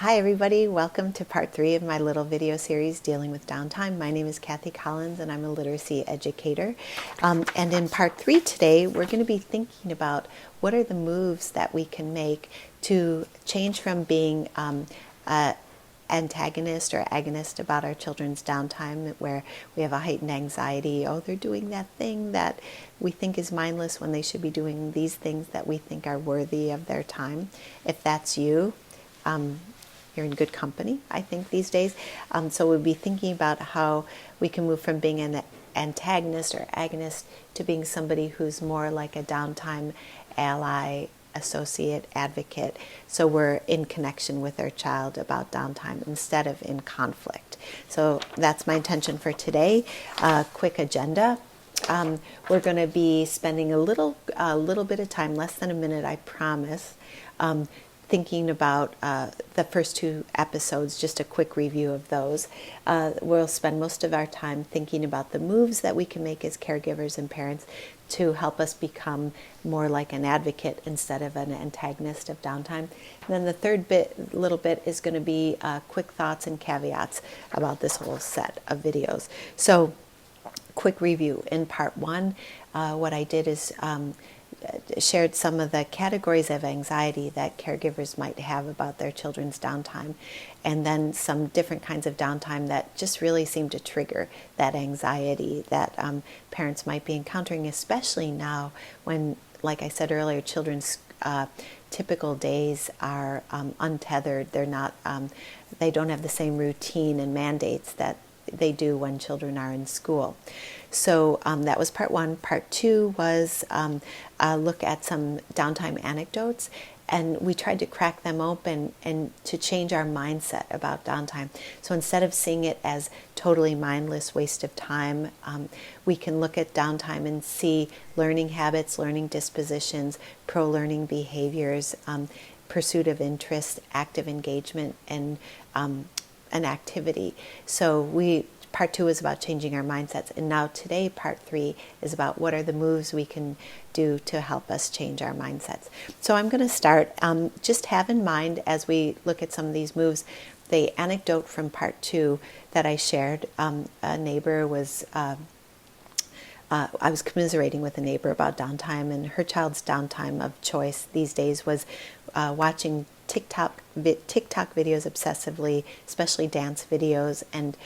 Hi everybody, welcome to part 3 of my little video series dealing with downtime. My name is Kathy Collins and I'm a literacy educator. And in part 3 today, we're going to be thinking about what are the moves that we can make to change from being antagonist or agonist about our children's downtime, where we have a heightened anxiety. Oh, they're doing that thing that we think is mindless when they should be doing these things that we think are worthy of their time. If that's you, you're in good company, I think, these days. So we'll be thinking about how we can move from being an antagonist or agonist to being somebody who's more like a downtime ally, associate, advocate. So we're in connection with our child about downtime instead of in conflict. So that's my intention for today. Quick agenda. We're going to be spending a little bit of time, less than a minute, I promise, thinking about the first 2 episodes, just a quick review of those. We'll spend most of our time thinking about the moves that we can make as caregivers and parents to help us become more like an advocate instead of an antagonist of downtime. And then the third little bit is going to be quick thoughts and caveats about this whole set of videos. So, quick review. In part 1, what I did is shared some of the categories of anxiety that caregivers might have about their children's downtime, and then some different kinds of downtime that just really seem to trigger that anxiety that parents might be encountering, especially now when, like I said earlier, children's typical days are untethered. They're not, they don't have the same routine and mandates that they do when children are in school. So that was part 1. Part 2 was a look at some downtime anecdotes, and we tried to crack them open and to change our mindset about downtime. So instead of seeing it as totally mindless waste of time, we can look at downtime and see learning habits, learning dispositions, pro-learning behaviors, pursuit of interest, active engagement, and an activity. So part 2 is about changing our mindsets, and now today part 3 is about what are the moves we can do to help us change our mindsets. So I'm going to start. Just have in mind as we look at some of these moves the anecdote from part 2 that I shared. A neighbor was I was commiserating with a neighbor about downtime, and her child's downtime of choice these days was watching TikTok videos obsessively, especially dance videos, and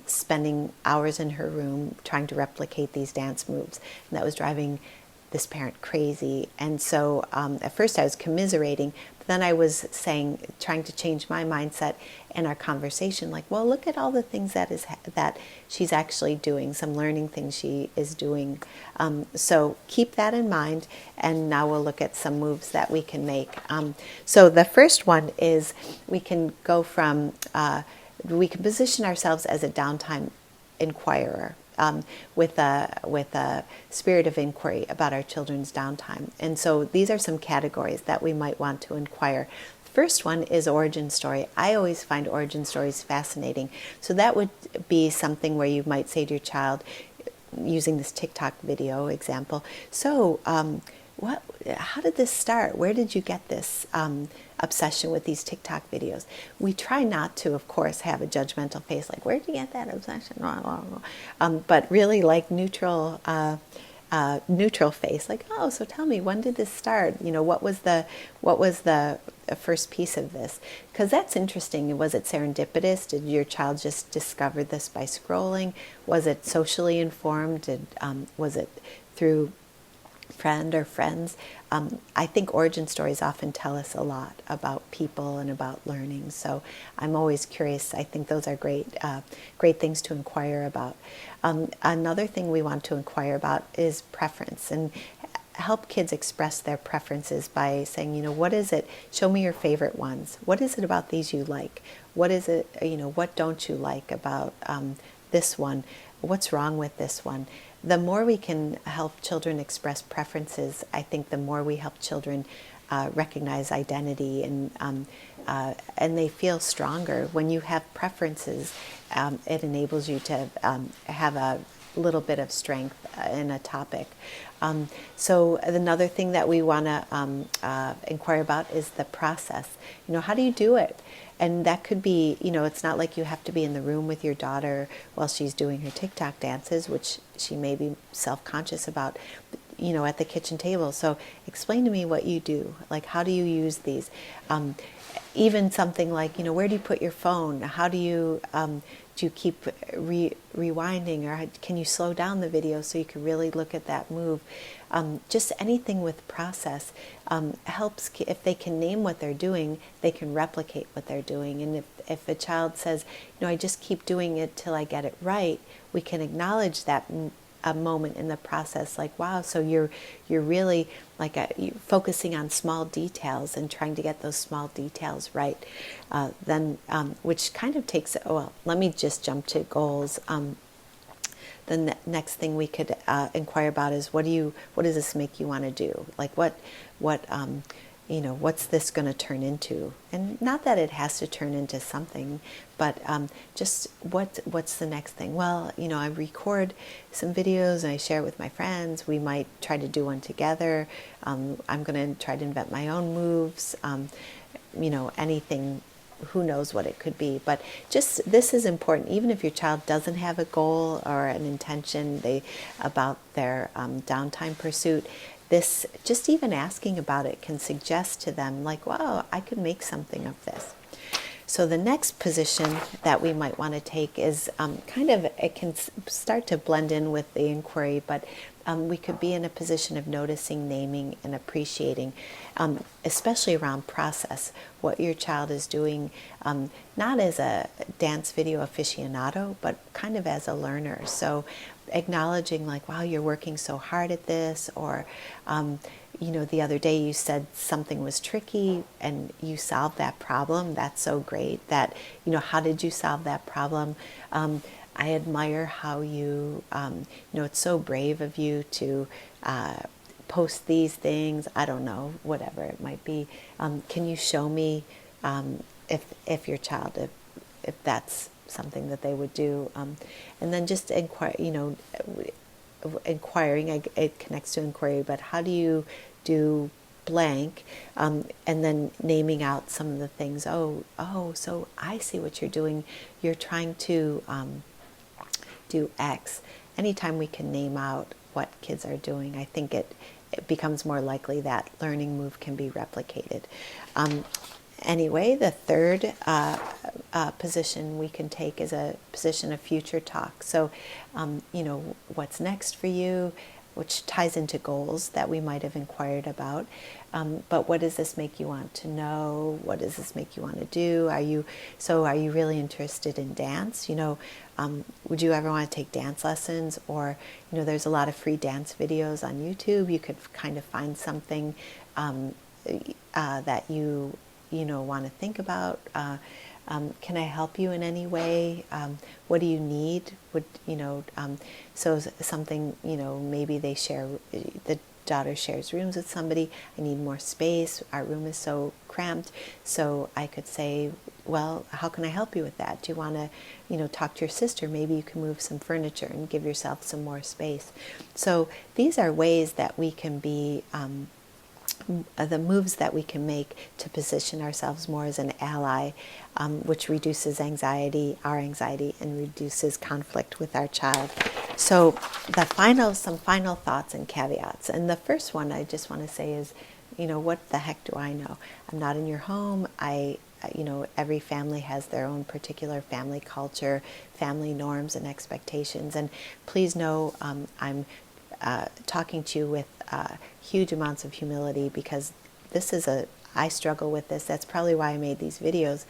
spending hours in her room trying to replicate these dance moves. And that was driving this parent crazy. And so at first I was commiserating, but then I was trying to change my mindset in our conversation, like, well, look at all the things that she's actually doing, some learning things she is doing. So keep that in mind, and now we'll look at some moves that we can make. So the first one is we can go from, we can position ourselves as a downtime inquirer. With a spirit of inquiry about our children's downtime. And so these are some categories that we might want to inquire. The first one is origin story. I always find origin stories fascinating. So that would be something where you might say to your child, using this TikTok video example, so how did this start? Where did you get this obsession with these TikTok videos? We try not to, of course, have a judgmental face like, where did you get that obsession? But really like neutral face, like, oh, so tell me, when did this start? What was the first piece of this? Because that's interesting. Was it serendipitous? Did your child just discover this by scrolling? Was it socially informed? Was it through friend or friends? I think origin stories often tell us a lot about people and about learning. So I'm always curious. I think those are great things to inquire about. Another thing we want to inquire about is preference, and help kids express their preferences by saying, what is it? Show me your favorite ones. What is it about these you like? What is it, what don't you like about this one? What's wrong with this one? The more we can help children express preferences, I think the more we help children recognize identity, and they feel stronger. When you have preferences, it enables you to have little bit of strength in a topic. So another thing that we want to inquire about is the process. How do you do it? And that could be, it's not like you have to be in the room with your daughter while she's doing her TikTok dances, which she may be self-conscious about, at the kitchen table. So explain to me what you do. Like, how do you use these? Even something like, where do you put your phone? How do you keep rewinding, or can you slow down the video so you can really look at that move? Just anything with process helps. If they can name what they're doing, they can replicate what they're doing. And if a child says, I just keep doing it till I get it right, we can acknowledge that a moment in the process, like, wow, so you're really like you're focusing on small details and trying to get those small details right. Then which kind of takes, well, let me just jump to goals. The next thing we could inquire about is what does this make you want to do? Like what what's this going to turn into? And not that it has to turn into something, but just what's the next thing? Well, I record some videos and I share it with my friends. We might try to do one together. I'm going to try to invent my own moves. Anything. Who knows what it could be, but just this is important. Even if your child doesn't have a goal or an intention about their downtime pursuit, this, just even asking about it can suggest to them, like, wow, I could make something of this. So the next position that we might want to take is it can start to blend in with the inquiry, but we could be in a position of noticing, naming, and appreciating, especially around process, what your child is doing, not as a dance video aficionado, but kind of as a learner. So acknowledging, like, wow, you're working so hard at this, or the other day you said something was tricky and you solved that problem. That's so great. That, how did you solve that problem? I admire how you, it's so brave of you to post these things. I don't know, whatever it might be. Can you show me if your child, if that's something that they would do? And then just inquiring, it connects to inquiry, but how do you do blank, and then naming out some of the things. Oh, so I see what you're doing. You're trying to do X. Anytime we can name out what kids are doing, I think it becomes more likely that learning move can be replicated. Anyway, the third position we can take is a position of future talk. So, what's next for you, which ties into goals that we might have inquired about. But what does this make you want to know? What does this make you want to do? Are you really interested in dance? Would you ever want to take dance lessons? Or, there's a lot of free dance videos on YouTube. You could kind of find something that you want to think about. Can I help you in any way? What do you need? So something, maybe the daughter shares rooms with somebody. I need more space. Our room is so cramped. So I could say, well, how can I help you with that? Do you want to, talk to your sister? Maybe you can move some furniture and give yourself some more space. So these are ways that we can be, the moves that we can make to position ourselves more as an ally, which reduces our anxiety, and reduces conflict with our child. So some final thoughts and caveats. And the first one I just want to say is, what the heck do I know? I'm not in your home. Every family has their own particular family culture, family norms and expectations. And please know I'm talking to you with huge amounts of humility, because I struggle with this. That's probably why I made these videos.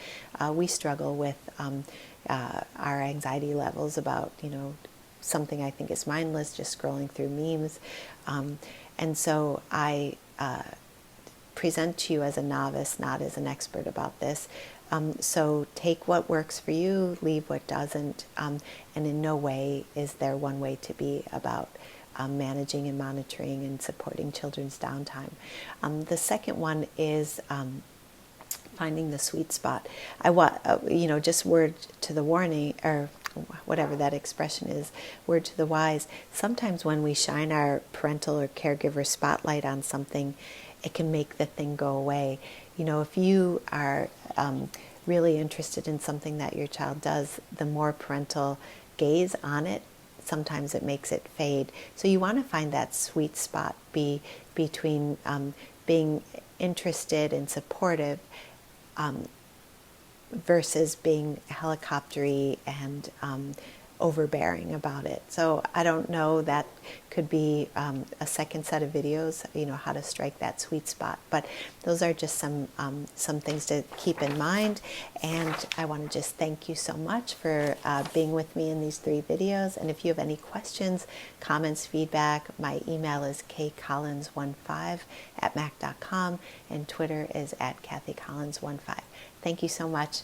We struggle with our anxiety levels about, something I think is mindless, just scrolling through memes. And so I present to you as a novice, not as an expert about this. So take what works for you, leave what doesn't, and in no way is there one way to be about managing and monitoring and supporting children's downtime. The second one is finding the sweet spot. I want, just word to the warning, or whatever that expression is, word to the wise, sometimes when we shine our parental or caregiver spotlight on something, it can make the thing go away. You know, if you are really interested in something that your child does, the more parental gaze on it, sometimes it makes it fade. So you want to find that sweet spot between being interested and supportive versus being helicoptery and overbearing about it. So I don't know, that could be a second set of videos, you know, how to strike that sweet spot. But those are just some things to keep in mind. And I want to just thank you so much for being with me in these 3 videos. And if you have any questions, comments, feedback, my email is kcollins15@mac.com and Twitter is @kathycollins15. Thank you so much.